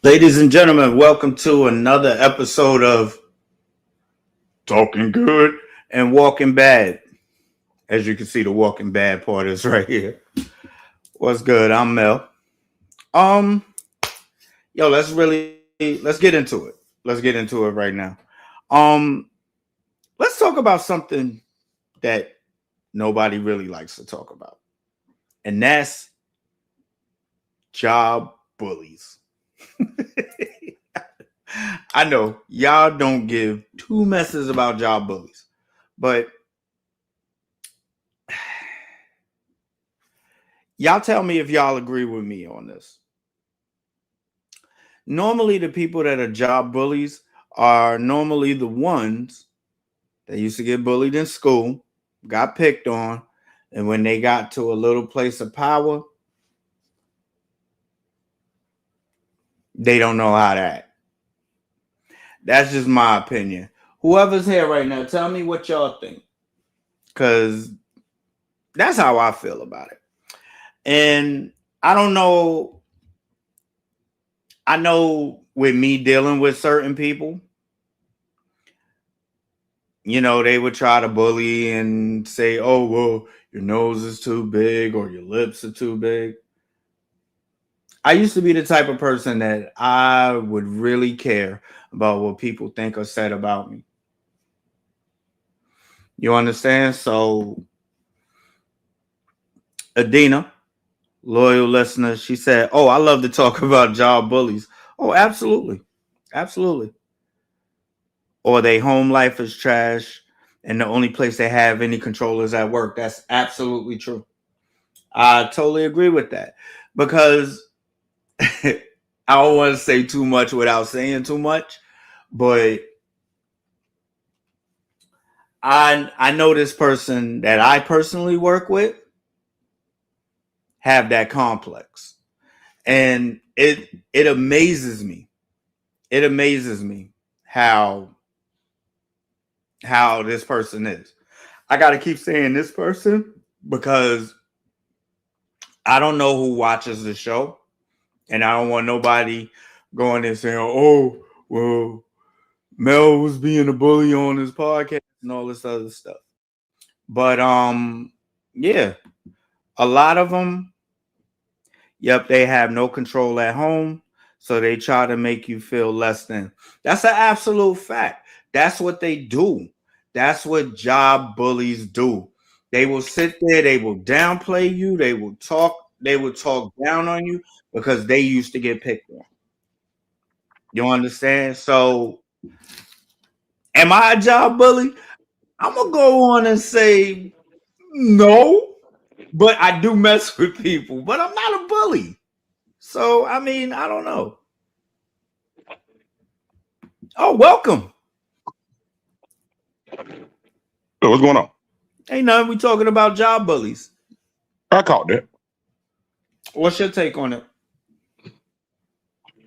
Ladies and gentlemen, welcome to another episode of Talking Good and Walking Bad. As you can see, the Walking Bad part is right here. What's good? I'm Mel. Um, let's get into it. Let's get into it right now. Um, let's talk about something that nobody really likes to talk about, and that's job bullies. I know y'all don't give two messes about job bullies, but y'all tell me if y'all agree with me on this. Normally, the people that are job bullies are normally the ones that used to get bullied in school, got picked on, and when they got to a little place of power, they don't know how to act. That's just my opinion. Whoever's here right now, tell me what y'all think. Because that's how I feel about it. And I don't know. I know with me dealing with certain people, they would try to bully and say, oh, well, your nose is too big or your lips are too big. I used to be the type of person that I would really care about what people think or said about me. You understand? So, Adina, loyal listener, she said, oh, I love to talk about job bullies. Oh, absolutely. Absolutely. Or they home life is trash and the only place they have any control is at work. That's absolutely true. I totally agree with that because I don't want to say too much without saying too much, but I know this person that I personally work with have that complex, and it amazes me. It amazes me how this person is. I got to keep saying this person because I don't know who watches the show, and I don't want nobody going and saying, "Oh, well, Mel was being a bully on his podcast and all this other stuff." But yeah, a lot of them, yep, they have no control at home, so they try to make you feel less than. That's an absolute fact. That's what they do. That's what job bullies do. They will sit there, they will downplay you, they will talk down on you because they used to get picked on. You understand? So, am I a job bully? I'm gonna go on and say no, but I do mess with people, but I'm not a bully. So, I mean, I don't know. Oh, welcome. So what's going on? Ain't nothing. We talking about job bullies. I caught that. What's your take on it?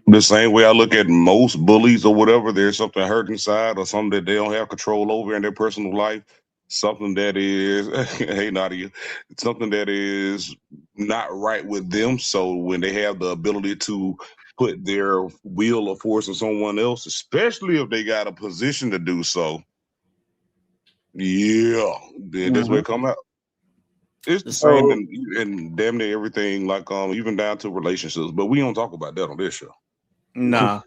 The same way I look at most bullies or whatever, there's something hurt inside or something that they don't have control over in their personal life. Something that is, hey, Nadia, something that is not right with them. So when they have the ability to put their will or force on someone else, especially if they got a position to do so, yeah, then that's where Mm-hmm. it come out. It's the same So, in damn near everything, like even down to relationships. But we don't talk about that on this show. nah.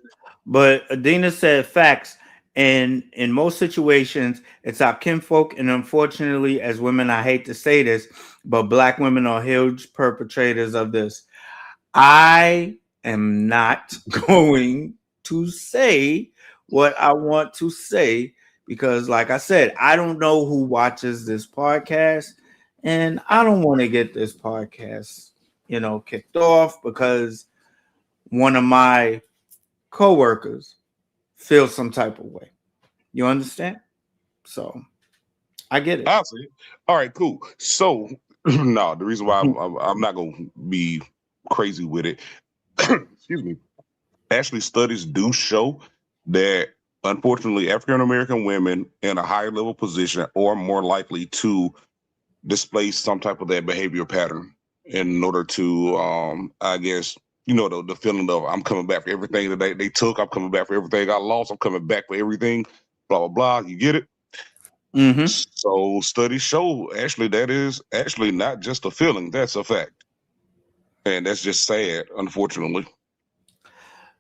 But Adina said facts. And in most situations, it's our kinfolk. And unfortunately, as women, I hate to say this, but black women are huge perpetrators of this. I am not going to say what I want to say because, like I said, I don't know who watches this podcast, and I don't want to get this podcast, kicked off because one of my coworkers feels some type of way. You understand? So I get it. I see. All right, cool. So, no, the reason why I'm not going to be crazy with it, excuse me, actually, studies do show that unfortunately, African American women in a higher level position are more likely to display some type of that behavior pattern in order to, I guess, the feeling of I'm coming back for everything that they took. I'm coming back for everything I lost. I'm coming back for everything. Blah blah blah. You get it? Mm-hmm. So studies show actually that is actually not just a feeling. That's a fact, and that's just sad, unfortunately.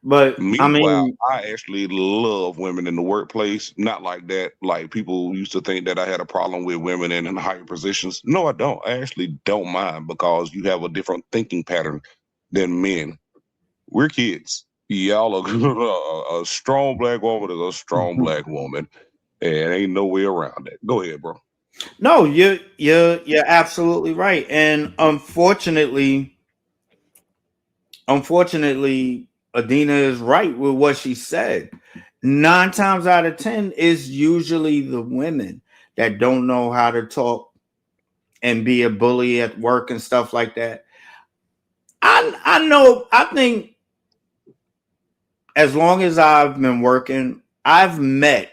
But I Meanwhile, mean, I actually love women in the workplace. Not like that. Like people used to think that I had a problem with women in higher positions. No, I don't. I actually don't mind because you have a different thinking pattern than men. We're kids. Y'all are a strong black woman is a strong black woman, and ain't no way around that. Go ahead, bro. no, you're absolutely right. And unfortunately, Adina is right with what she said. 9 times out of 10 is usually the women that don't know how to talk and be a bully at work and stuff like that. I know. I think as long as I've been working, I've met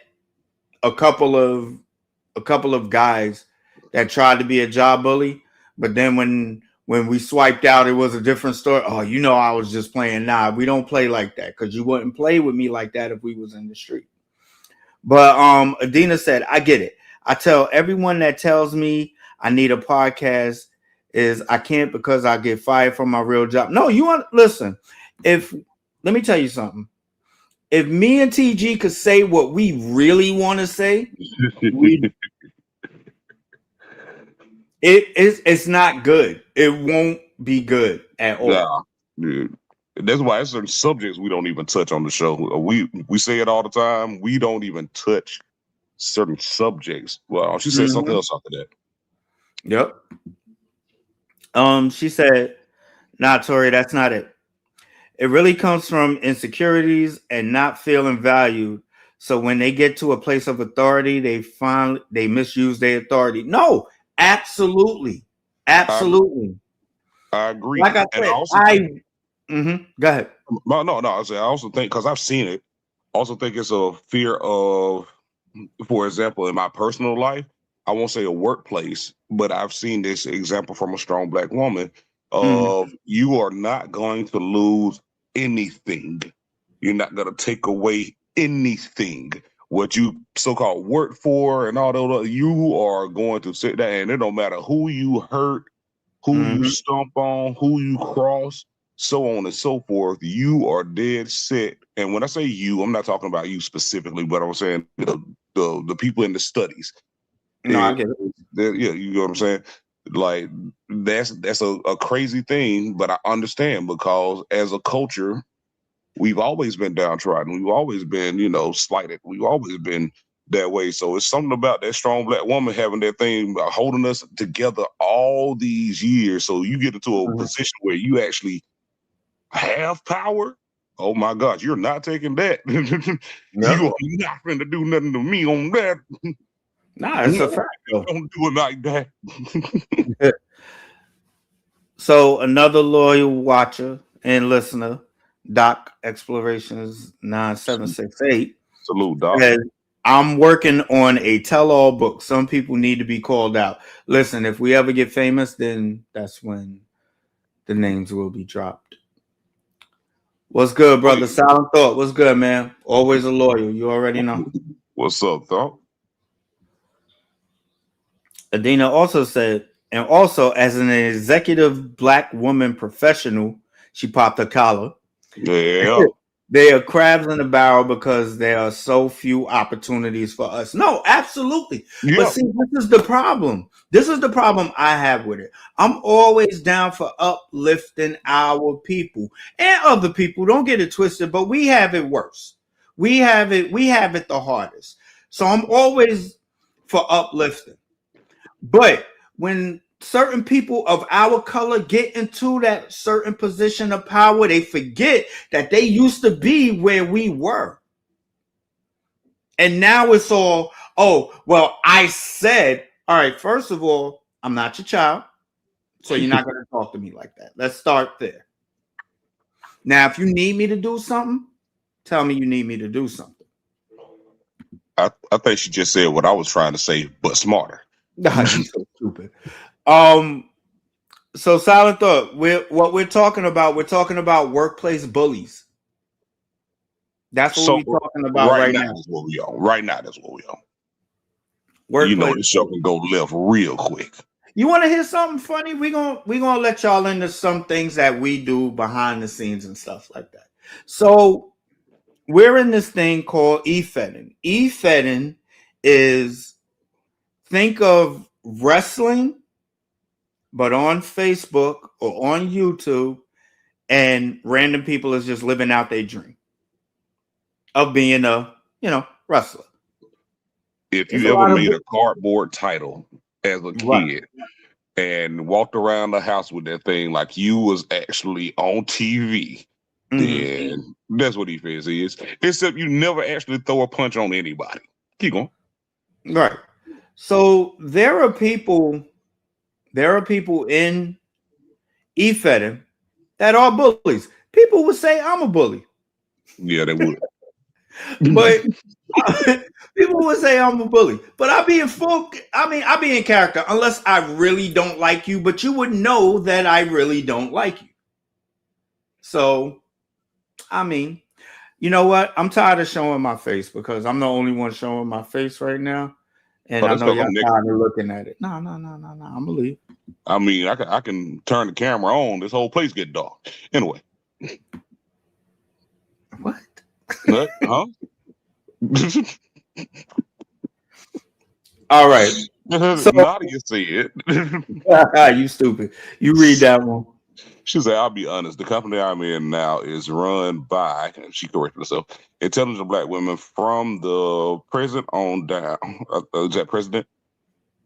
a couple of guys that tried to be a job bully, but then when we swiped out, it was a different story. Oh, I was just playing. Nah, we don't play like that because you wouldn't play with me like that if we was in the street. But Adina said, I get it. I tell everyone that tells me I need a podcast is I can't because I get fired from my real job. No, you want listen. If Let me tell you something. If me and TG could say what we really want to say, we it's not good. It won't be good at all. Nah, dude. That's why there's certain subjects we don't even touch on the show. We say it all the time. We don't even touch certain subjects. Well, she said something Mhm. else after that. Yep. She said, "Nah, Tori, that's not it. It really comes from insecurities and not feeling valued. So when they get to a place of authority, they misuse their authority. No, absolutely, I absolutely. I agree, Like I and I said, also think go ahead. no. I also think because I've seen it. I also think it's a fear of, for example, in my personal life, I won't say a workplace, but I've seen this example from a strong black woman Mhm, of you are not going to lose anything. You're not going to take away anything. What you so-called work for and all that, you are going to sit there, and it don't matter who you hurt, who you mhm. stomp on, who you cross, so on and so forth. You are dead set. And when I say you, I'm not talking about you specifically, but I'm saying the people in the studies. No, I It, get it. yeah, you know what I'm saying? Like that's a crazy thing, but I understand because as a culture, we've always been downtrodden. We've always been, slighted. We've always been that way. So it's something about that strong black woman having that thing holding us together all these years. So you get into a Mhm. position where you actually have power. Oh my gosh, you're not taking that. You Yep. are not going to do nothing to me on that. Nah, it's No, a fact though. don't do it like that. So another loyal watcher and listener, Doc Explorations 9768, Salute, Doc. said, I'm working on a tell-all book. Some people need to be called out. Listen, if we ever get famous, then that's when the names will be dropped. What's good, brother? Please. Silent Thought. What's good, man? Always a loyal. You already know. What's up, Doc? Adina also said, and also as an executive black woman professional, she popped her collar. Yeah. They are crabs in the barrel because there are so few opportunities for us. No, absolutely. But Yeah. see, this is the problem. This is the problem I have with it. I'm always down for uplifting our people and other people. Don't get it twisted, but we have it worse. We have it the hardest. So I'm always for uplifting. But when certain people of our color get into that certain position of power, they forget that they used to be where we were. And now it's all, oh, well, I said, all right, first of all, I'm not your child. So you're not going to talk to me like that. Let's start there. Now, if you need me to do something, tell me you need me to do something. I think she just said what I was trying to say, but smarter. God, you so stupid. Um, So silent thought. We're talking about. We're talking about workplace bullies. That's what So we're talking about right right now now. is what we on. Right now that's what we on. You know Workplace this show bullies. can go left real quick. You want to hear something funny? We gonna let y'all into some things that we do behind the scenes and stuff like that. So we're in this thing called e-fetting. E-fetting is, think of wrestling, but on Facebook or on YouTube, and random people is just living out their dream of being a wrestler. If It's a you ever lot of made a cardboard title as a right. kid and walked around the house with that thing like you was actually on TV, Hmm. then that's what defense is. Except you never actually throw a punch on anybody. Keep going. Right. So there are people in e-fetting that are bullies. People would say I'm a bully, Yeah, they would. but people would say I'm a bully. But I be in full. I mean, I be in character unless I really don't like you. But you would know that I really don't like you. So I mean, you know what? I'm tired of showing my face because I'm the only one showing my face right now, and Oh, I that's know because y'all I'm naked. tired of looking at it. No, no, no, no, no. I'm gonna leave. I mean, I can turn the camera on. This whole place get dark. Anyway, What? what? Huh? All right. So Nadia said. you stupid. You read that one. She said, I'll be honest, the company I'm in now is run by, and she corrected herself, intelligent black women from the president on down. Is that president?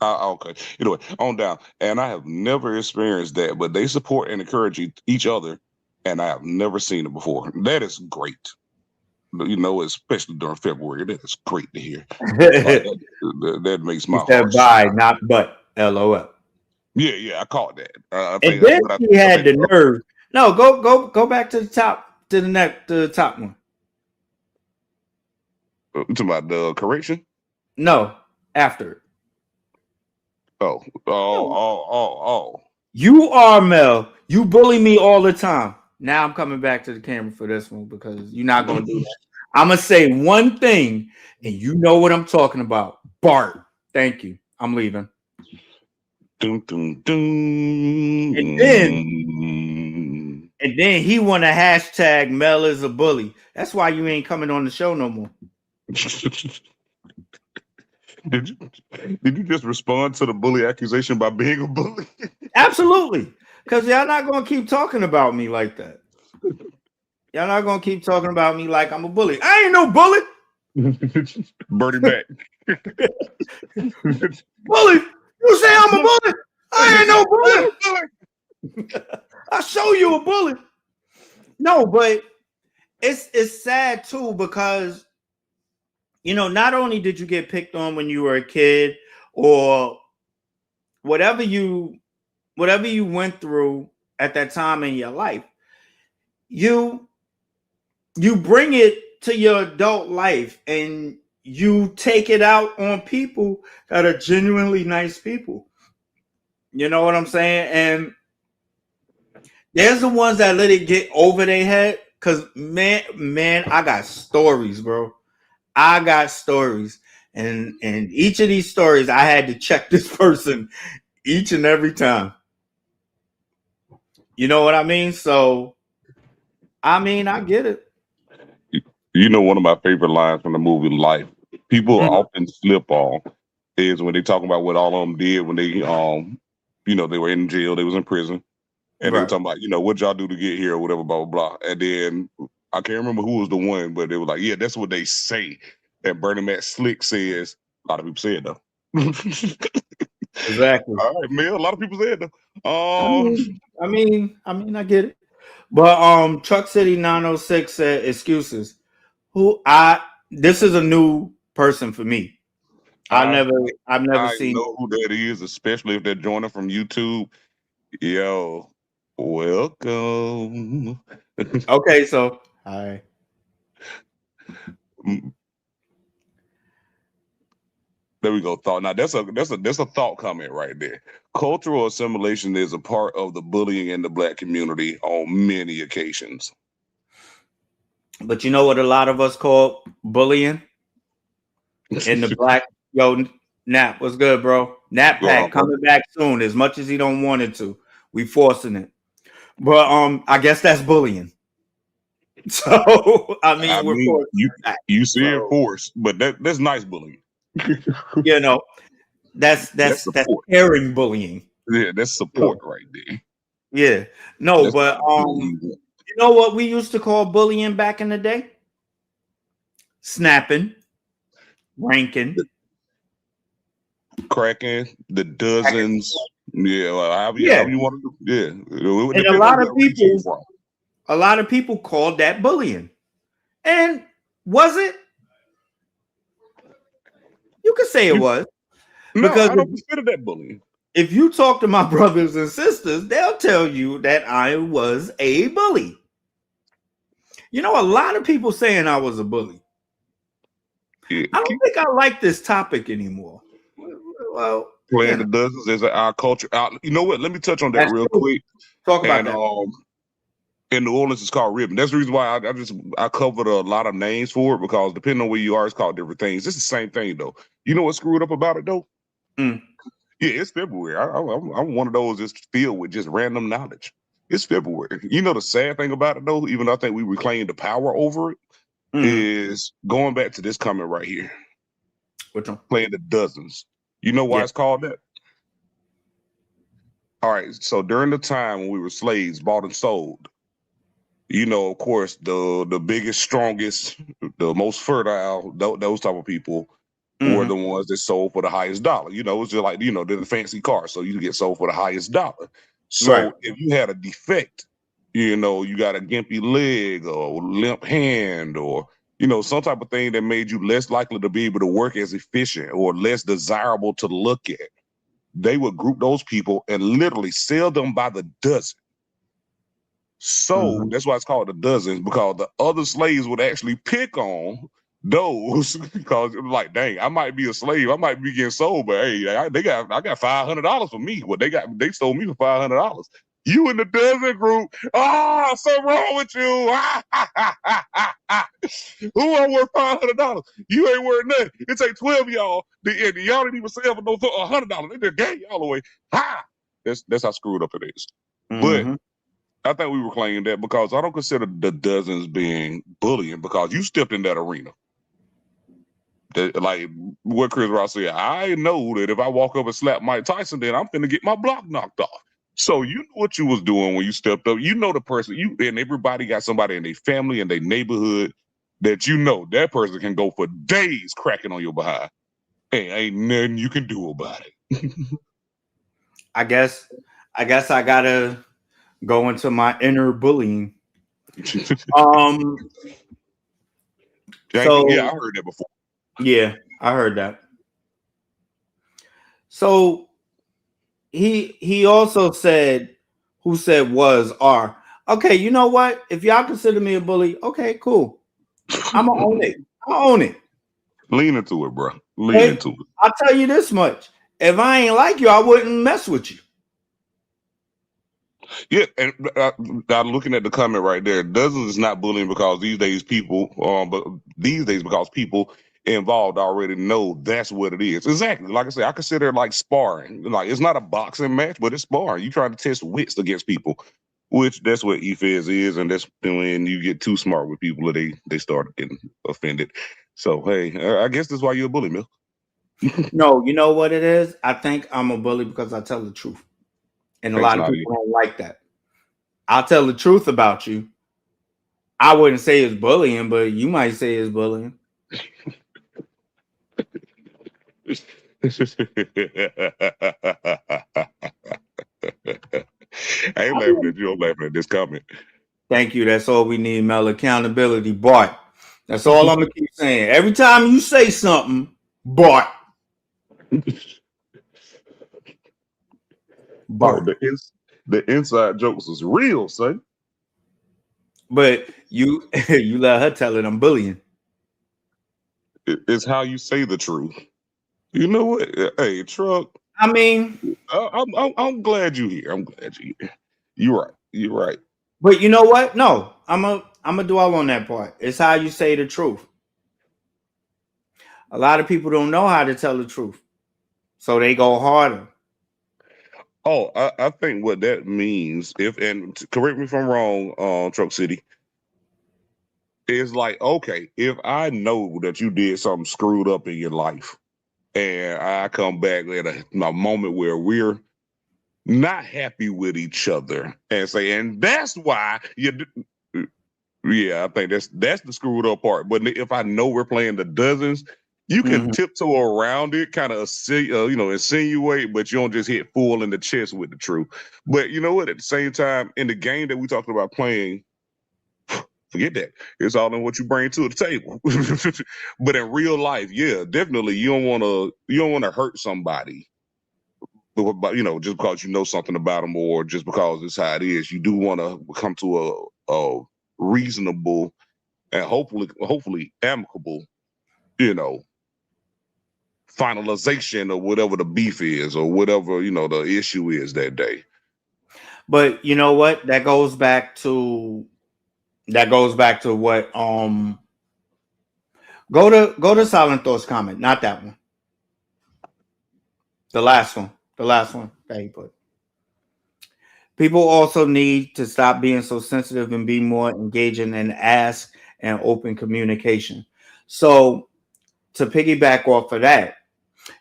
Okay. Anyway, on down. And I have never experienced that, but they support and encourage each other, and I have never seen it before. That is great. Especially during February. That is great to hear. Like He that makes my said heart bye, shine. not but. LOL. Yeah, yeah, I caught that. I And think, then but he I had think, the nerve. No, go back to the top, to the neck, to the top one. talking about the correction. No, after it. Oh, oh, No. oh, oh, You are Mel. You bully me all the time. Now I'm coming back to the camera for this one because you're not oh. gonna do that. I'm gonna say one thing, and you know what I'm talking about. Bart. Thank you. I'm leaving. Dun, dun, And then dun. and then he want to hashtag Mel is a bully. That's why you ain't coming on the show no more. did you did you just respond to the bully accusation by being a bully? Absolutely. Because y'all not gonna keep talking about me like that. Y'all not gonna keep talking about me like I'm a bully. I ain't no bully. Bernie Mac. Bully. You say I'm a bully? I ain't no bully. I show you a bully. No, but it's sad too because not only did you get picked on when you were a kid or whatever you went through at that time in your life, you bring it to your adult life and you take it out on people that are genuinely nice people. You know what I'm saying? And there's the ones that let it get over their head. Cause man, I got stories, bro. I got stories. And each of these stories, I had to check this person each and every time. You know what I mean? So, I mean, I get it. One of my favorite lines from the movie Life. People Mhm. often slip on is when they talk about what all of them did when they were in jail, they was in prison, and they were Right. talking about, what y'all do to get here or whatever, blah blah blah. And then I can't remember who was the one, but they were like, yeah, that's what they say. And Bernie Mac Slick says, a lot of people say it though. Exactly. All right, Mel, a lot of people say it though. I mean, I get it. But Truck City 906 said excuses. Who I This is a new person for me. I I've never I seen. know who that is, especially if they're joining from YouTube. Yo, welcome. Okay, so hi. There we go. Thought. Now that's a thought comment right there. Cultural assimilation is a part of the bullying in the black community on many occasions. But you know what a lot of us call bullying in the black Nap, what's good, bro? Nap Going Pack on, bro? coming back soon, as much as he don't want it to. We forcing it. But I guess that's bullying. So I I mean we're mean, forcing it back. you see it So force, but that's nice bullying. you know, that's That's that's that's support. caring bullying. Yeah, that's support So, right there. yeah. No, That's the but type of bullying you want. you know what we used to call bullying back in the day? Snapping, ranking, Cracking the cracking. dozens. Yeah, well, Yeah. however you want to do. Yeah, it And a depends on lot of what race you're people, from. called that bullying. And was it? You could say it You, was. no, Because I don't consider that bullying. if you talk to my brothers and sisters, they'll tell you that I was a bully. You know, a lot of people saying I was a bully. Yeah, I don't keep think I like this topic anymore. Well, playing the dozens is our culture. You know what? Let me touch on that that's real true. quick. Talk about And that. in New Orleans, it's called ribbon. That's the reason why I covered a lot of names for it, because depending on where you are, it's called different things. It's the same thing though. You know what's screwed up about it though? Mm. Yeah, it's February. I'm one of those that's filled with just random knowledge. It's February. You know the sad thing about it though, even though I think we reclaimed the power over it, Mm. is going back to this comment right here, Which one? playing the dozens. You know why Yeah. it's called that? All right. So during the time when we were slaves, bought and sold, you know, of course, the biggest, strongest, the most fertile, those type of people were the Mm-hmm. ones that sold for the highest dollar. You know, it's just like, you know, they're the fancy cars, so you get sold for the highest dollar. Right. So if you had a defect, you know, you got a gimpy leg or limp hand, or, you know, some type of thing that made you less likely to be able to work as efficient or less desirable to look at, they would group those people and literally sell them by the dozen. So Mm-hmm. that's why it's called the dozens, because the other slaves would actually pick on those because it was like, dang, I might be a slave, I might be getting sold, but hey, I got $500 for me. What they sold me for $500. You in the dozen group? Ah, something wrong with you? Who are worth $500? You ain't worth nothing. It take 12 of y'all. Y'all didn't even sell for no $100. They just gave y'all away. Ha! That's how screwed up it is. But Mm-hmm. I think we were claiming that, because I don't consider the dozens being bullying, because you stepped in that arena. Like what Chris Ross said, I know that if I walk up and slap Mike Tyson, then I'm finna get my block knocked off. So you know what you was doing when you stepped up. You know the person, and everybody got somebody in their family and their neighborhood that you know that person can go for days cracking on your behind. Hey, ain't nothing you can do about it. I guess I gotta go into my inner bullying. Um Yeah, I so heard that before. yeah, I heard that. So he also said who said was are. Okay, you know what? If y'all consider me a bully, okay, cool. I'm gonna own it. I own it. Lean into it, bro. Lean Hey, into it. I'll tell you this much. If I ain't like you, I wouldn't mess with you. Yeah, and I'm looking at the comment right there. Dozens is not bullying because these days people, but these days because people involved already know that's what it is. Exactly. Like I said, I consider it like sparring. Like it's not a boxing match, but it's sparring. You trying to test wits against people, which that's what EFES is, and that's when you get too smart with people, they start getting offended. So hey, I guess that's why you're a bully, Mill. No, you know what it is? I think I'm a bully because I tell the truth. And a Thanks, lot of Nadia. people don't like that. I'll tell the truth about you. I wouldn't say it's bullying, but you might say it's bullying. I ain't laughing at you. I'm laughing at this comment. Thank you. That's all we need, Mel. Accountability, Bart. That's all I'm gonna keep saying. Every time you say something, Bart. Oh, Bart. the inside jokes is real, son. But you you let her tell it I'm bullying. It's how you say the truth. You know what? Hey, truck. I mean, I'm glad you're here. I'm glad you're here. You're right. You're right. but you know what? No, I'm a dwell on that part. It's how you say the truth. A lot of people don't know how to tell the truth, so they go harder. Oh, I think what that means, if and correct me if I'm wrong, Truck City, is like, okay, if I know that you did something screwed up in your life, and I come back at a moment where we're not happy with each other, and say, and that's why you. Yeah, I think that's the screwed up part. But if I know we're playing the dozens, you can Mm-hmm. tiptoe around it, kind of insinuate, but you don't just hit full in the chest with the truth. But you know what? At the same time, in the game that we talked about playing, forget that. It's all in what you bring to the table. But in real life, yeah, definitely, you don't want to hurt somebody. But just because you know something about them, or just because it's how it is, you do want to come to a reasonable and hopefully amicable, you know, finalization of whatever the beef is or whatever, the issue is that day. But you know what? That goes back to what go to Silent Thoughts comment, not that one. The last one. The last one that he put. People also need to stop being so sensitive and be more engaging and ask and open communication. So to piggyback off of that,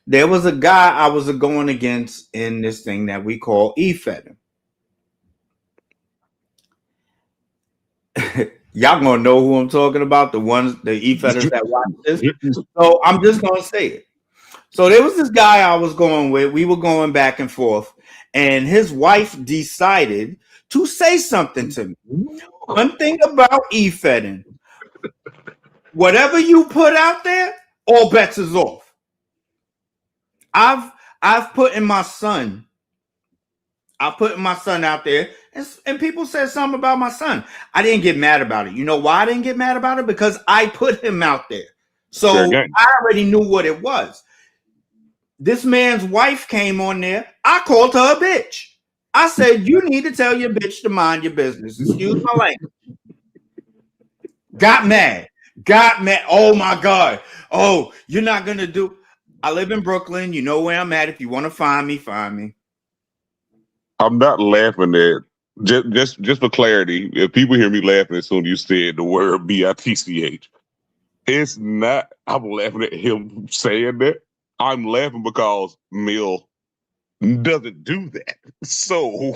there was a guy I was going against in this thing that we call e-fed. Y'all gonna know who I'm talking about, the e-fetters that watch this. So I'm just gonna say it. So there was this guy I was going with. We were going back and forth, and his wife decided to say something to me. One thing about e-fedding, whatever you put out there, all bets is off. I've put in my son. I put my son out there, and people said something about my son. I didn't get mad about it. You know why I didn't get mad about it? Because I put him out there. Fair So game. I already knew what it was. This man's wife came on there. I called her a bitch. I said, you need to tell your bitch to mind your business. Excuse my language. Got mad. Got mad. Oh my God. Oh, you're not going to do. I live in Brooklyn. You know where I'm at. If you want to find me, find me. I'm not laughing at just for clarity. If people hear me laughing as soon as you said the word bitch, it's not. I'm laughing at him saying that. I'm laughing because Mel doesn't do that. So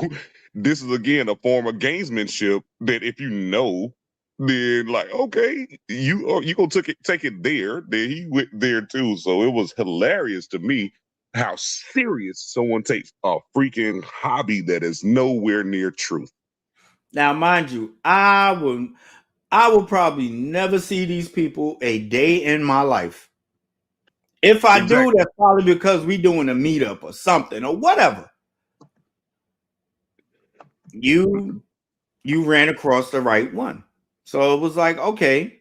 this is again a form of gamesmanship that if you know, then like okay, you gonna take it there. Then he went there too. So it was hilarious to me how serious someone takes a freaking hobby that is nowhere near truth. Now, mind you, I will probably never see these people a day in my life. If I do, Exactly. that's probably because we doing a meetup or something or whatever. You you ran across the right one. So it was like, okay,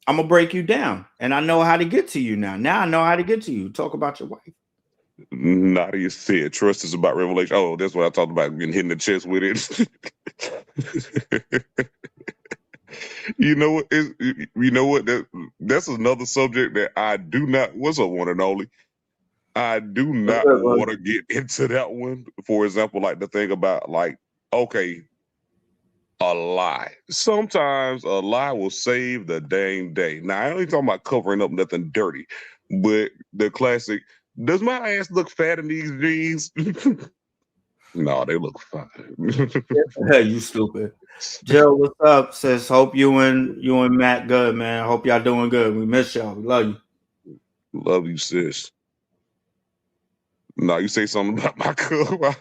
I'm gonna break you down. And I know how to get to you now. Now I know how to get to you. Talk about your wife. Nadia said, "Trust is about revelation." Oh, that's what I talked about getting hit in the chest with it. You know what? You know what? That's another subject that I do not. What's up, one and only? I do What's not good, bro? want to get into that one. For example, like the thing about like, okay, a lie. Sometimes a lie will save the dang day. Now I ain't talking about covering up nothing dirty, but the classic. Does my ass look fat in these jeans? No, they look fine. You stupid. Jill, what's up? Says hope you and Matt good, man. Hope y'all doing good. We miss y'all. We love you. Love you, sis. No, you say something about my cub.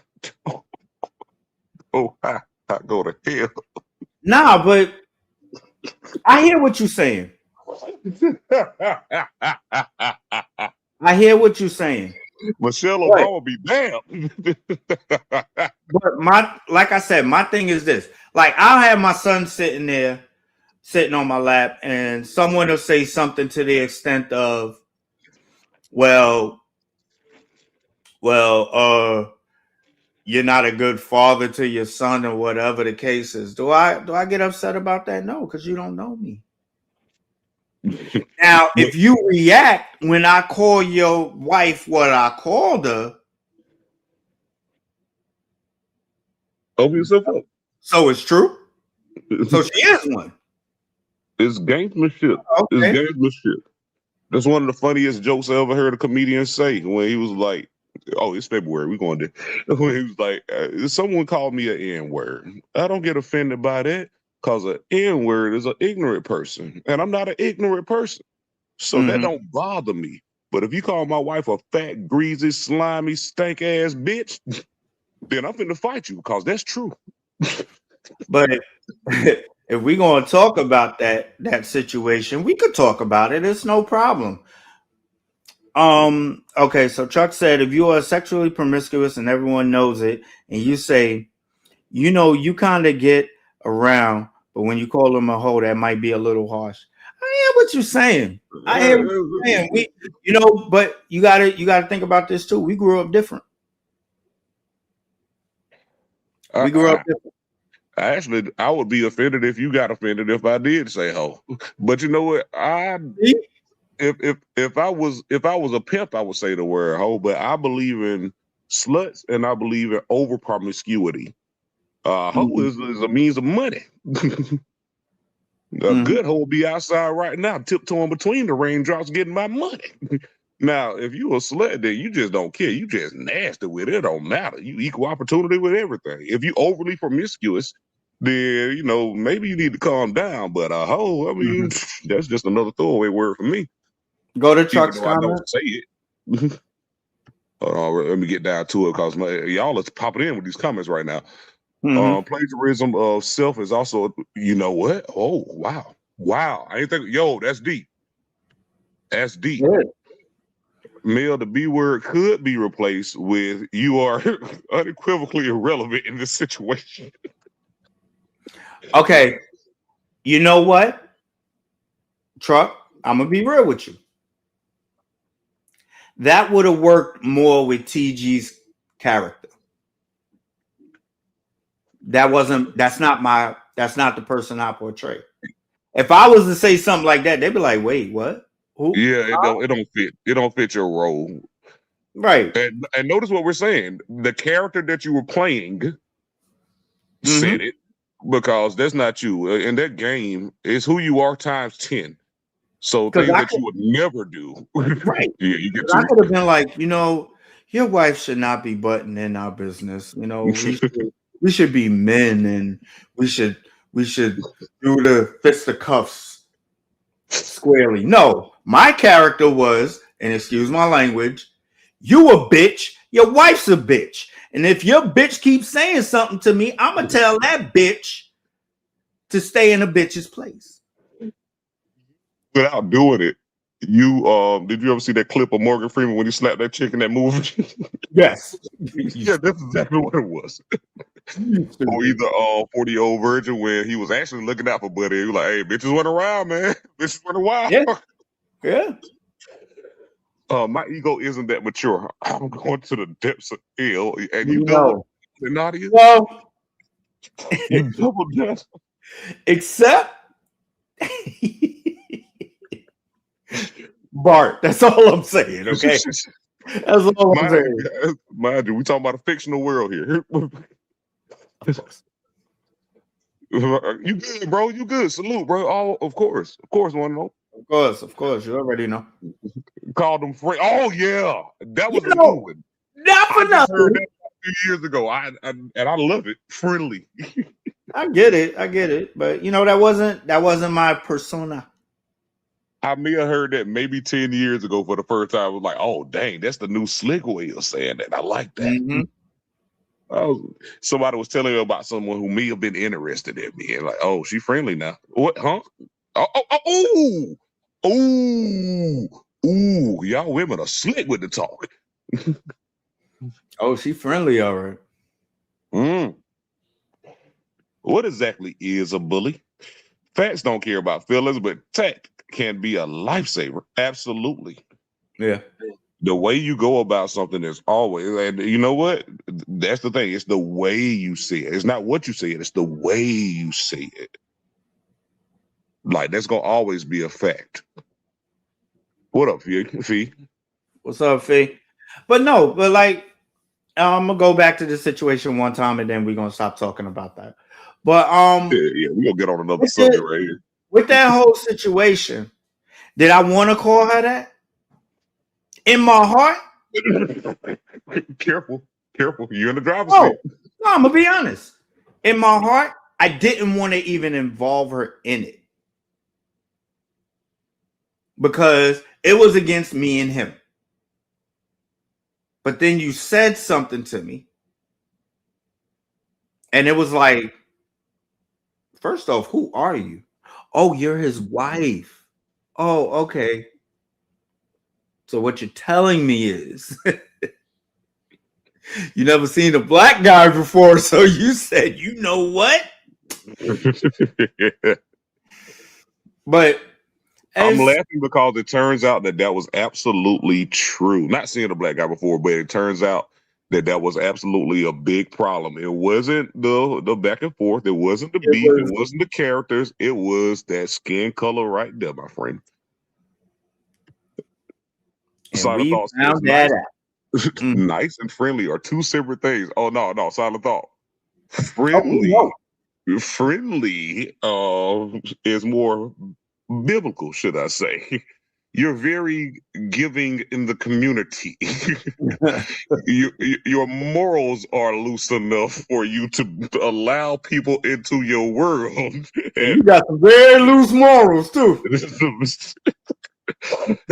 I go to hell. Nah, but I hear what you're saying. I hear what you're saying. Michelle But Obama be damned. but like I said, my thing is this. Like I'll have my son sitting there, sitting on my lap, and someone will say something to the extent of, well, well, you're not a good father to your son or whatever the case is. Do I get upset about that? No, because you don't know me. Now, if you react when I call your wife what I called her, Open yourself up. so it's true. So she is one. It's gamesmanship. It's Okay. gamesmanship. That's one of the funniest jokes I ever heard a comedian say when he was like, "Oh, it's February. We're going to." When he was like, "Someone called me an N word. I don't get offended by that because an N word is an ignorant person, and I'm not an ignorant person, so that Mm-hmm. don't bother me. But if you call my wife a fat, greasy, slimy, stank ass bitch, then I'm finna fight you because that's true." But if we're going to talk about that situation, we could talk about it. It's no problem. Okay, so Chuck said if you are sexually promiscuous and everyone knows it, and you say, you kind of get around, but when you call them a hoe, that might be a little harsh. I hear what you're saying. I hear what you're saying. But you gotta think about this too. We grew up different. We grew up I, different. Actually, I would be offended if you got offended if I did say ho. But you know what? If I was a pimp, I would say the word hoe. But I believe in sluts and I believe in over promiscuity. Hoe Mhm, is a means of money. A mhm, good hoe will be outside right now, tiptoeing between the raindrops, getting my money. Now, if you a slut, then you just don't care. You just nasty with it. It don't matter. You equal opportunity with everything. If you overly promiscuous, then maybe you need to calm down. But a hoe, I mean, mhm. that's just another throwaway word for me. Go to Even Chuck's though I don't comment. say it. Let me get down to it because y'all are popping in with these comments right now. Hmm. Plagiarism of self is also, you know what? Oh, wow. Wow. I ain't think, yo, that's deep. That's deep. Yeah. Mel, the B word could be replaced with you are unequivocally irrelevant in this situation. Okay. You know what, Truck? I'm gonna be real with you. That would have worked more with TG's character. That's not the person I portray. If I was to say something like that, they'd be like, wait, what? Who? Yeah, it don't fit. It don't fit your role. Right. And notice what we're saying. The character that you were playing said Mm-hmm. it because that's not you. In that game, it's who you are times 10. So Because things I that could you would never do. right. Yeah, you get 'Cause I to could have been like, your wife should not be butting in our business. it. We should be men and we should we should do the fisticuffs squarely. No, my character was, and excuse my language, you a bitch, your wife's a bitch. And if your bitch keeps saying something to me, I'm gonna tell that bitch to stay in a bitch's place. Without doing it. You did you ever see that clip of Morgan Freeman when he slapped that chick in that movie? Yes. Yeah, that's exactly what it was. Or either 40-year-old virgin where he was actually looking out for Buddy. He was like, hey, bitches went around, man. Bitches went around. Yeah, yeah. My ego isn't that mature. I'm going to the depths of hell. And you You double know. Nadia? Well, You double that. except Bart. That's all I'm saying. Okay, that's all I'm saying. Mind you, we talking about a fictional world here. Of course, You good, bro? You good? Salute, bro. Oh, of course, one know. of course. You already know. Called them friend. Oh yeah, that You was a good know, one. not I for just heard nothing. that a few years ago. And I love it. Friendly. I get it. But that wasn't my persona. I may have heard that maybe 10 years ago for the first time. I was like, oh dang, that's the new slick way of saying that. I like that. Hmm. Somebody was telling me about someone who may have been interested in me, and like, oh, she friendly now. What? Huh? Oh, ooh, ooh. Y'all women are slick with the talk. Oh, she friendly, all right. Mm. What exactly is a bully? Facts don't care about feelings, but tact can be a lifesaver. Absolutely. Yeah. The way you go about something is always, and you know what? That's the thing. It's the way you see it. It's not what you see it. It's the way you see it. Like that's gonna always be a fact. What up, Fee? What's up, Fee? But no, but like I'm gonna go back to the situation one time and then we're gonna stop talking about that. But Yeah, we're gonna get on another with, subject right here. with that whole situation, did I want to call her that? In my heart? Careful. You're in the driver's No, seat. no, I'm gonna be honest. In my heart, I didn't want to even involve her in it. Because it was against me and him. But then you said something to me. And it was like, first off, who are you? Oh, you're his wife. Oh, okay. So what you're telling me is you never seen a black guy before. So you said, you know what? But I'm laughing because it turns out that was absolutely true. Not seeing a black guy before, but it turns out that was absolutely a big problem. It wasn't the back and forth. It wasn't the beef. It wasn't the characters. It was that skin color right there, my friend. Silent thoughts. Found that out. Nice and friendly are two separate things. Oh no, silent thought. Friendly. Friendly is more biblical, should I say. You're very giving in the community. Your morals are loose enough for you to allow people into your world. And you got some very loose morals too.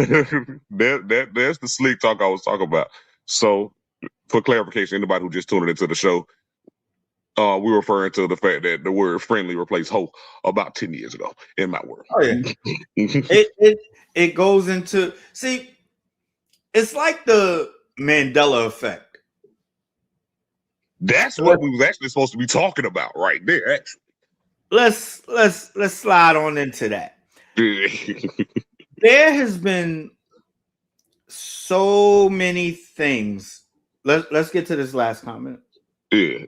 That's the sleek talk I was talking about. So, for clarification, anybody who just tuned into the show, we're referring to the fact that the word friendly replaced hoe about 10 years ago in my world. Oh yeah. it goes into, see, it's like the Mandela effect. That's what we was actually supposed to be talking about right there, actually. Let's slide on into that. There has been so many things. Let's get to this last comment. Yeah.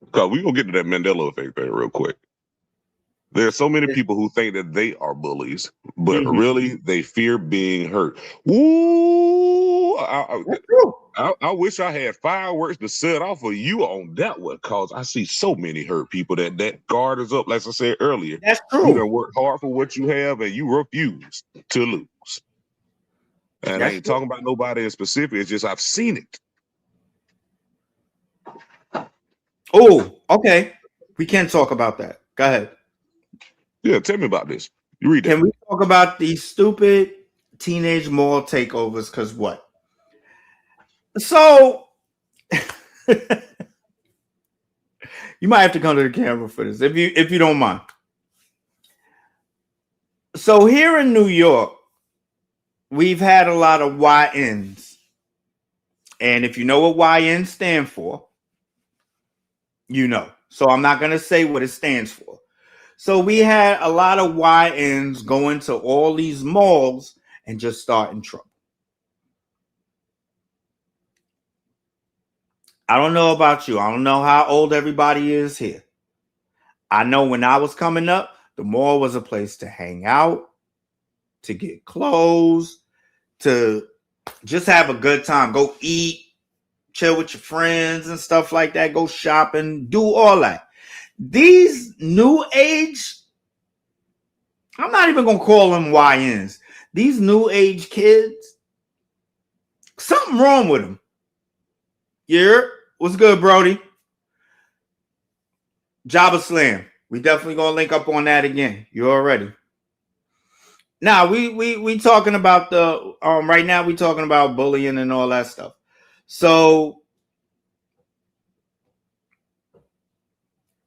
Because we're gonna get to that Mandela effect thing real quick. There are so many people who think that they are bullies, but really they fear being hurt. Ooh, I wish I had fireworks to set off of you on that one, because I see so many hurt people that guard is up. Like I said earlier, that's true. You done work hard for what you have, and you refuse to lose. And I ain't talking about nobody in specific. It's just I've seen it. Oh, okay. We can't talk about that. Go ahead. Yeah, tell me about this. You read that. Can we talk about these stupid teenage mall takeovers? Because what? So you might have to come to the camera for this if you don't mind. So here in New York, we've had a lot of YNs. And if you know what YN stand for, you know. So I'm not going to say what it stands for. So we had a lot of YNs going to all these malls and just starting trouble. I don't know about you. I don't know how old everybody is here. I know when I was coming up, the mall was a place to hang out, to get clothes, to just have a good time. Go eat, chill with your friends and stuff like that. Go shopping, do all that. These new age, I'm not even going to call them YNs. These new age kids, something wrong with them. Yeah, what's good, Brody? Jabba Slam. We definitely going to link up on that again. You already. Now, we talking about the, right now we talking about bullying and all that stuff. So,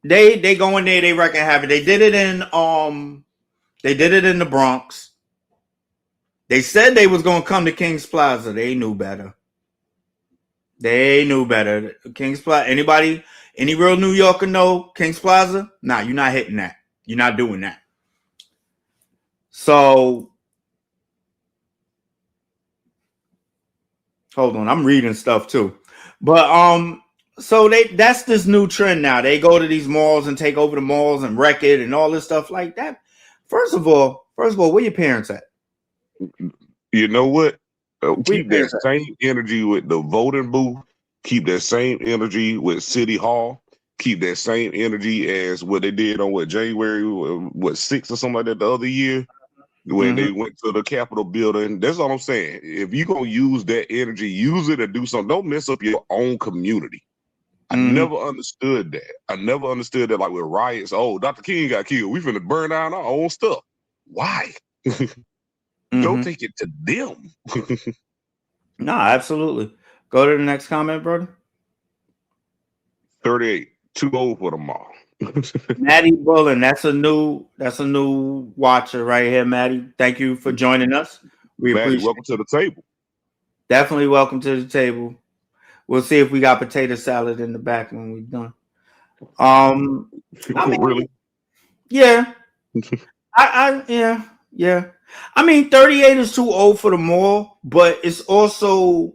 they go in there, they reckon have it. They did it in the Bronx. They said they was gonna come to King's Plaza. They knew better. King's Plaza. Any real New Yorker know King's Plaza? Nah, you're not hitting that. You're not doing that. So Hold on, I'm reading stuff too. But so that's this new trend now. They go to these malls and take over the malls and wreck it and all this stuff like that. First of all, where your parents at? You know what? Where your Keep that parents at? same energy with the voting booth. Keep that same energy with City Hall. Keep that same energy as what they did on what January, what 6th or something like that the other year when Mm-hmm. they went to the Capitol building. That's all I'm saying. If you're gonna use that energy, use it to do something. Don't mess up your own community. I Mm-hmm. never understood that. I never understood that, like with riots. Oh, Dr. King got killed. We finna burn down our own stuff. Why? Go Mm-hmm. take it to them. No, absolutely. Go to the next comment, brother. 38, too old for them all. Maddie Bullen, that's a new watcher right here, Maddie. Thank you for joining us. We Maddie, appreciate welcome to the table. Definitely welcome to the table. We'll see if we got potato salad in the back when we're done. Um, I mean, Really? yeah, yeah. I mean, 38 is too old for the mall, but it's also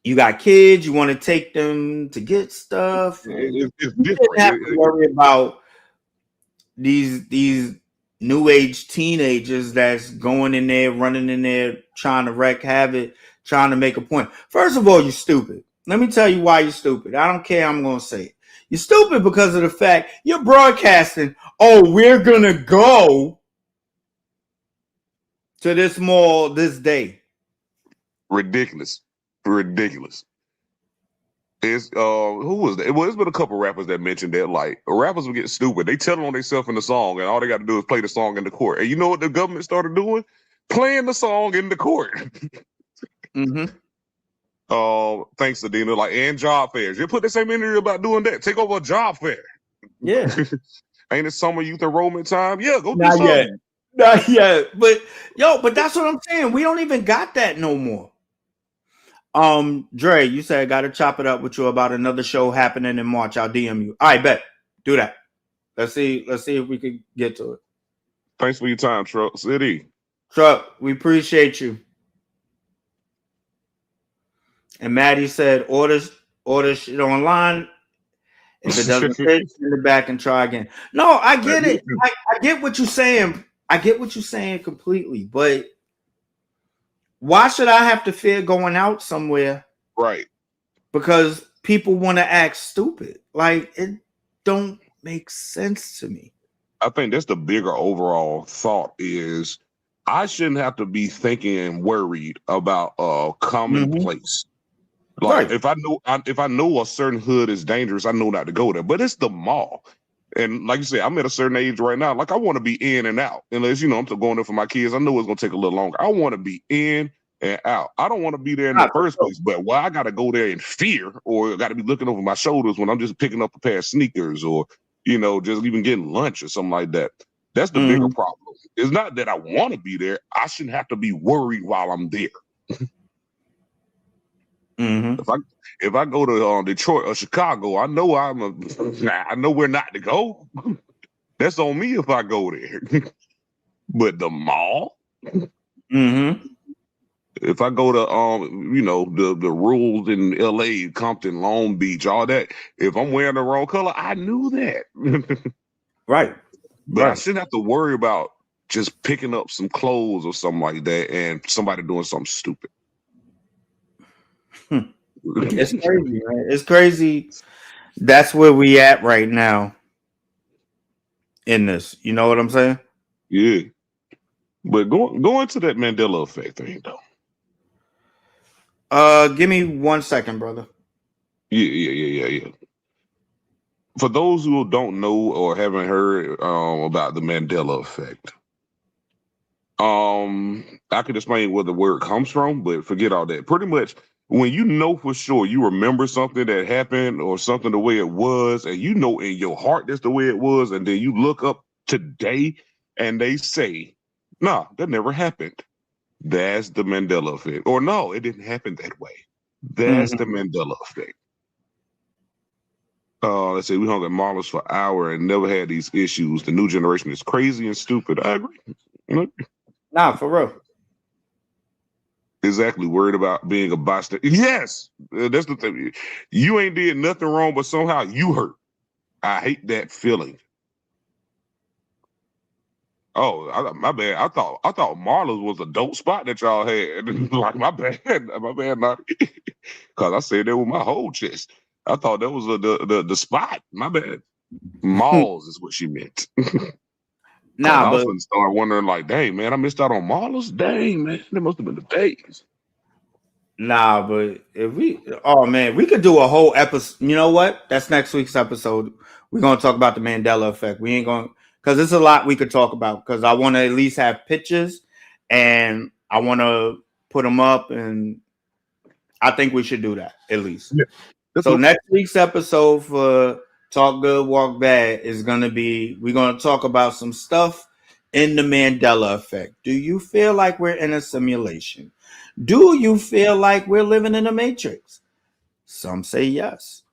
you got kids, you want to take them to get stuff, and It's you didn't different. have to worry about these new age teenagers that's going in there, running in there, trying to wreak havoc, trying to make a point. First of all, you're stupid. Let me tell you why you're stupid. I don't care. I'm going to say it. You're stupid because of the fact you're broadcasting. Oh, we're gonna go to this mall this day. Ridiculous. Ridiculous. It's who was that? Well, it's been a couple rappers that mentioned that like rappers will get stupid. They tell on themselves in the song, and all they got to do is play the song in the court. And you know what the government started doing? Playing the song in the court. Mm-hmm. Thanks to Dina, like and job fairs. You put the same energy about doing that. Take over a job fair. Yeah. Ain't it summer youth enrollment time? Yeah, go do Not yet. something. Not yet. But that's what I'm saying. We don't even got that no more. Dre, you said got to chop it up with you about another show happening in March. I'll DM you. All right, bet. Do that. Let's see if we can get to it. Thanks for your time, Truck City. Truck, we appreciate you. And Maddie said, order shit online. If it doesn't fit, send it back and try again. No, I get it. I get what you're saying. I get what you're saying completely. But why should I have to fear going out somewhere? Right. Because people want to act stupid. Like it don't make sense to me. I think that's the bigger overall thought is I shouldn't have to be thinking and worried about a commonplace. Like Right. if I know a certain hood is dangerous, I know not to go there. But it's the mall. And like you said, I'm at a certain age right now. Like I want to be in and out. Unless, I'm still going there for my kids. I know it's gonna take a little longer. I want to be in and out. I don't want to be there in the Not for first sure. place. But I gotta go there in fear or gotta be looking over my shoulders when I'm just picking up a pair of sneakers or, just even getting lunch or something like that. That's the bigger Mm-hmm. problem. It's not that I want to be there. I shouldn't have to be worried while I'm there. Mm-hmm. If I go to Detroit or Chicago, I know I know where not to go. That's on me if I go there. But the mall, Mm-hmm. if I go to the rules in LA, Compton, Long Beach, all that, if I'm wearing the wrong color, I knew that. Right. But I Right. shouldn't have to worry about just picking up some clothes or something like that and somebody doing something stupid. It's crazy, man. It's crazy. That's where we at right now in this. You know what I'm saying? Yeah. But going to that Mandela effect thing though. Give me 1 second, brother. Yeah. For those who don't know or haven't heard about the Mandela effect, I could explain where the word comes from, but forget all that. Pretty much, when you know for sure you remember something that happened or something the way it was, and you know in your heart that's the way it was, and then you look up today and they say, "Nah, that never happened." That's the Mandela effect. Or no, it didn't happen that way. That's Mm-hmm. the Mandela effect. Let's say we hung at Marlins for an hour and never had these issues. The new generation is crazy and stupid. I agree. Nah, for real. Exactly. Worried about being a bystander. Yes, that's the thing. You ain't did nothing wrong, but somehow you hurt. I hate that feeling. Oh, my bad. I thought Marla's was a dope spot that y'all had. Like my bad, not because I said that with my whole chest. I thought that was the spot. My bad. Malls is what she meant. Because Nah, I was but gonna start wondering, like, dang man, I missed out on Marla's. Dang man, that must have been the days. if we, oh man, we could do a whole episode. You know what? That's next week's episode. We're gonna talk about the Mandela effect. We ain't gonna, because there's a lot we could talk about. Because I want to at least have pictures, and I want to put them up, and I think we should do that at least. Yeah, So cool. next week's episode for Talk Good, Walk Bad is gonna be, we're gonna talk about some stuff in the Mandela effect. Do you feel like we're in a simulation? Do you feel like we're living in a matrix? Some say yes.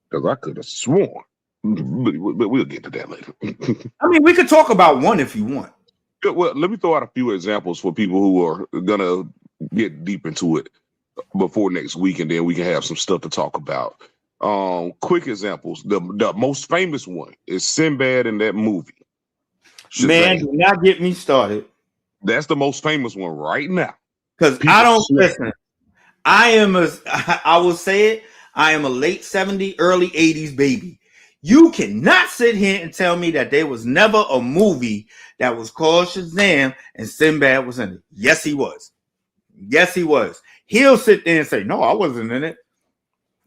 Because I could have sworn. But we'll get to that later. I mean, we could talk about one if you want. Well, let me throw out a few examples for people who are gonna get deep into it before next week, and then we can have some stuff to talk about. Quick examples. The most famous one is Sinbad in that movie. Shazam. Man, do not get me started. That's the most famous one right now. Because People I don't swear. listen. I will say it, I am a late 70s, early 80s baby. You cannot sit here and tell me that there was never a movie that was called Shazam and Sinbad was in it. Yes, he was. Yes, he was. He'll sit there and say, no, I wasn't in it.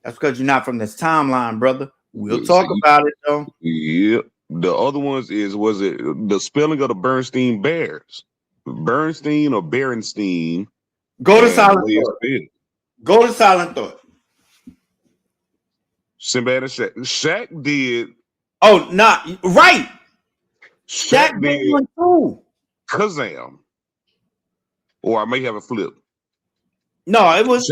That's because you're not from this timeline, brother. We'll talk about it, though. Yep. The other ones was it the spelling of the Bernstein Bears? Bernstein or Berenstein? Go to Silent Thought. Go to Silent Thought. Sinbad and Shaq. Shaq did. Oh, not right. Shaq did one too. Kazam. Or I may have a flip. No, it was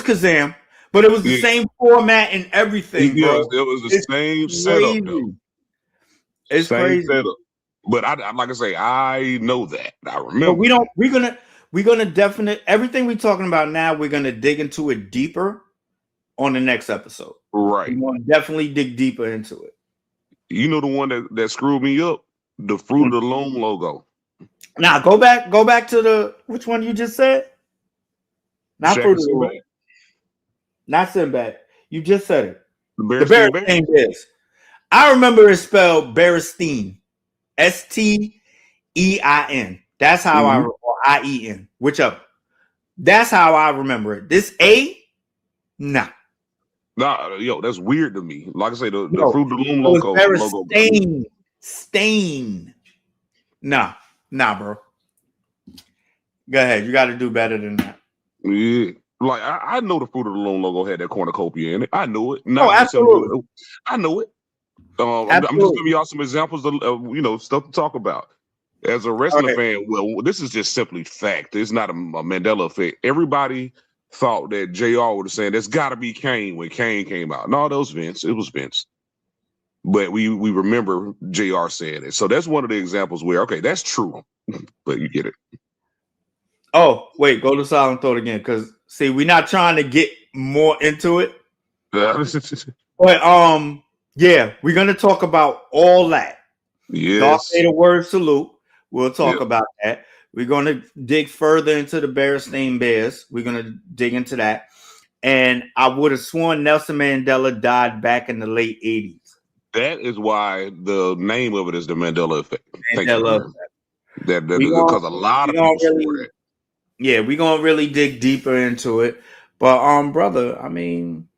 Kazam, but it was the same format and everything, bro. It was the same setup, though. It's same crazy. Setup. But I like I say, I know that. I remember. But we're gonna definitely everything we're talking about now, we're gonna dig into it deeper on the next episode. Right. We want to definitely dig deeper into it. You know the one that screwed me up? The Fruit of the Loom logo. Now go back to the which one you just said? Not Fruit of the Loom. Not Sinbad. You just said it. The Berenstein Bears. I remember it spelled Berenstein. Stein. That's how I or IEN. Whichever. That's how I remember it. This A, nah. Nah, yo, that's weird to me. Like I say, the Fruit of the Loom logo. Stain. Nah, bro. Go ahead. You got to do better than that. Yeah. Like I know the Fruit of the Loom logo had that cornucopia in it. I knew it. Absolutely. I know it. I'm just giving y'all some examples of stuff to talk about. As a wrestling fan, well, this is just simply fact. It's not a Mandela effect. Everybody thought that JR would have said there's got to be Kane when Kane came out. No, that was Vince. It was Vince. But we remember JR saying it. So that's one of the examples where, okay, that's true. But you get it. Oh, wait, go to Silent Thought again. Because, see, we're not trying to get more into it. But, yeah, we're going to talk about all that. Yes. Darth Vader word salute. We'll talk about that. We're going to dig further into the Berenstein Bears. We're going to dig into that. And I would have sworn Nelson Mandela died back in the late 80s. That is why the name of it is the Mandela effect. Mandela effect. That because a lot of people swore that. Yeah, we're going to really dig deeper into it. But, brother, I mean,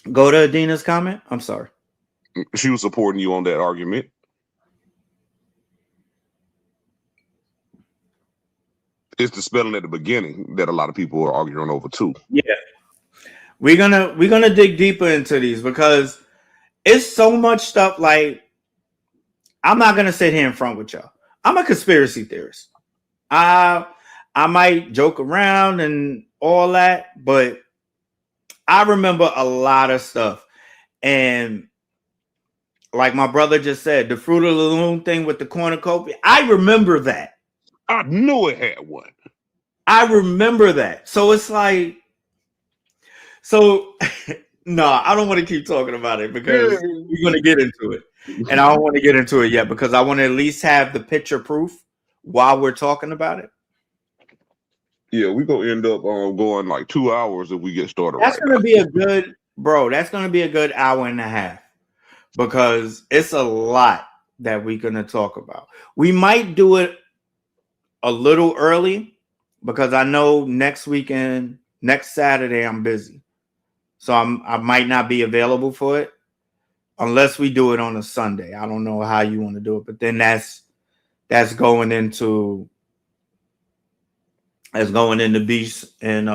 go to Adina's comment. I'm sorry. She was supporting you on that argument. It's the spelling at the beginning that a lot of people are arguing over too. Yeah. We're gonna dig deeper into these because it's so much stuff. Like, I'm not gonna sit here in front with y'all. I'm a conspiracy theorist. I might joke around and all that, but I remember a lot of stuff. And like my brother just said, the Fruit of the Loom thing with the cornucopia. I remember that. I knew it had one. I remember that. So it's like, so no, I don't want to keep talking about it because we're going to get into it. And I don't want to get into it yet because I want to at least have the picture proof while we're talking about it. Yeah, we're gonna end up going like 2 hours if we get started. That's right going to now. be a good, bro. That's going to be a good hour and a half because it's a lot that we're going to talk about. We might do it a little early because I know next weekend, next Saturday, I'm busy. So I might not be available for it unless we do it on a Sunday. I don't know how you want to do it, but then that's going into Beast and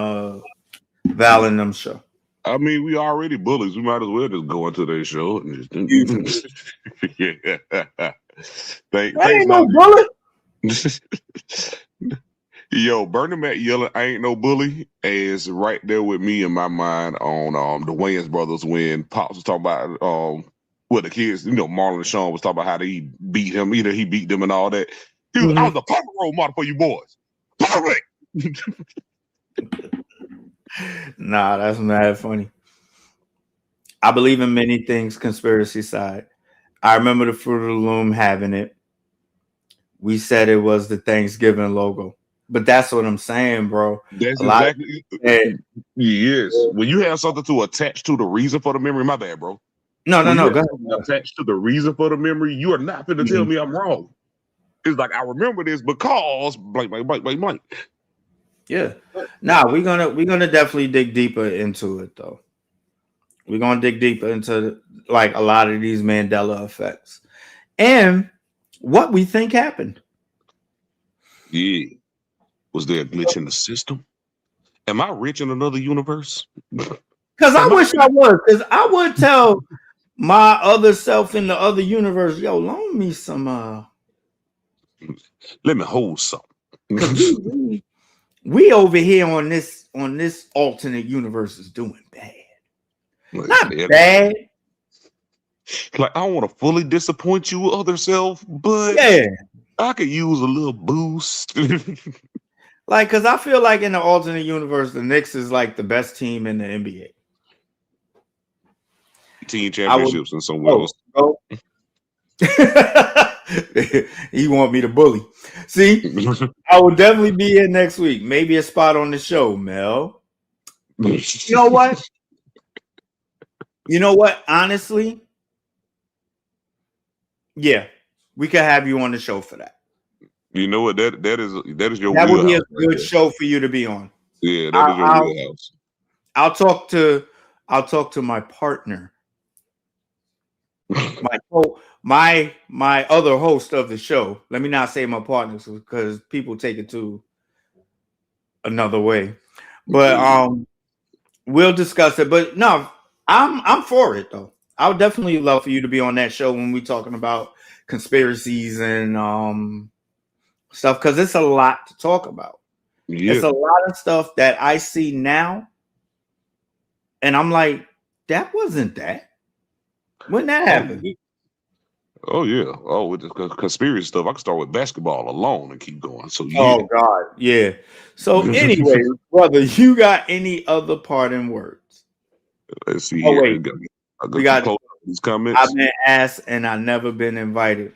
Val and them show. I mean, we already bullies. We might as well just go into their show. And just, yeah. Thanks, ain't no bully. Yo, Bernie Mac yelling, "I ain't no bully," is right there with me in my mind on the Wayans brothers when Pops was talking about with the kids, Marlon and Sean was talking about how they beat him, he beat them and all that. He was, I was the perfect role model for you boys. Perfect. Nah, that's not funny. I believe in many things, conspiracy side. I remember the Fruit of the Loom having it. We said it was the Thanksgiving logo. But that's what I'm saying, bro. That's exactly yes. When you have something to attach to the reason for the memory, my bad, bro. No, go ahead. Attached to the reason for the memory, you are not going to tell me I'm wrong. It's like I remember this because blank. Yeah. Nah, we're gonna definitely dig deeper into it though. We're gonna dig deeper into like a lot of these Mandela effects and what we think happened. Yeah. Was there a glitch in the system? Am I rich in another universe? Because I wish I was. Because I would tell my other self in the other universe, yo, loan me some. Let me hold something. Because we over here on this alternate universe is doing bad. Not bad. Like I don't want to fully disappoint you, other self, but I could use a little boost. Like, because I feel like in the alternate universe, the Knicks is like the best team in the NBA. Team championships and somewhere else. He want me to bully. See, I will definitely be here next week. Maybe a spot on the show, Mel. You know what? Honestly, yeah, we could have you on the show for that. You know what? That is your that wheelhouse. Would be a good show for you to be on. Yeah, that is your wheelhouse. I'll talk to my partner, my other host of the show. Let me not say my partners because people take it to another way. But we'll discuss it. But no, I'm for it though. I would definitely love for you to be on that show when we're talking about conspiracies and stuff because it's a lot to talk about. Yeah. It's a lot of stuff that I see now, and I'm like, that wasn't that. When that happened? Oh yeah. Oh, with the conspiracy stuff, I can start with basketball alone and keep going. So yeah. Oh God, yeah. So anyway, brother, you got any other parting words? Let's see here. Wait. We got these comments. I've been asked and I've never been invited.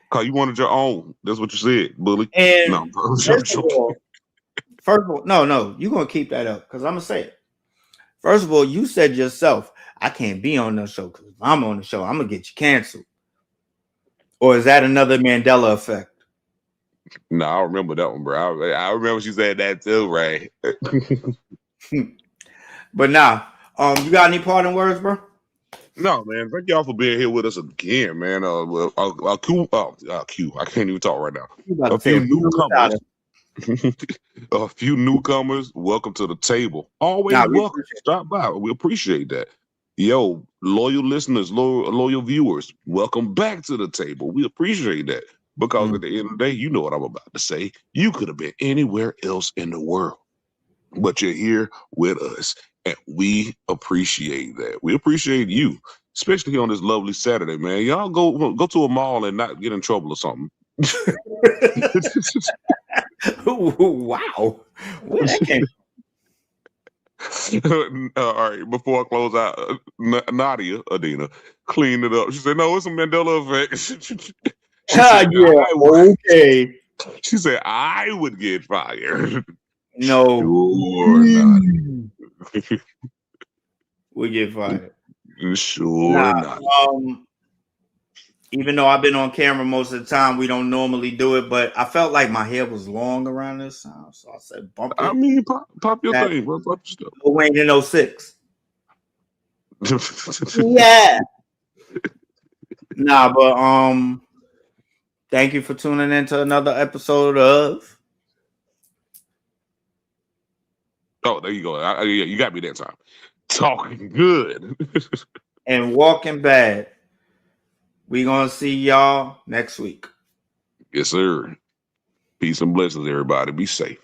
Cause you wanted your own. That's what you said, bully. And no, first of all, no, you're gonna keep that up because I'm gonna say it. First of all, you said yourself, I can't be on the show because if I'm on the show, I'm gonna get you canceled. Or is that another Mandela effect? No, I remember that one, bro. I remember she said that too, right? But now, you got any parting words, bro? No, man. Thank y'all for being here with us again, man. Q. I can't even talk right now. A few newcomers. A few newcomers. Welcome to the table. Always welcome. Stop by. We appreciate that. Yo, loyal listeners, loyal viewers, welcome back to the table. We appreciate that because at the end of the day, you know what I'm about to say. You could have been anywhere else in the world, but you're here with us, and we appreciate that. We appreciate you. especially on this lovely Saturday, man. Y'all go to a mall and not get in trouble or something. Wow, where that came All right, before I close out, Nadia Adina cleaned it up. She said, "No, it's a Mandela effect." She said, yeah, okay. She said, "I would get fired." No, Sure, not. we get fired. Sure, not. Even though I've been on camera most of the time, we don't normally do it, but I felt like my hair was long around this time, so I said bump it. I mean, pop your thing, bro. Pop your stuff. Lil Wayne in 06. Yeah. Nah, but thank you for tuning in to another episode of. Oh, there you go. Yeah, you got me that time. Talking good. And Walking Bad. We gonna see y'all next week. Yes, sir. Peace and blessings, everybody. Be safe.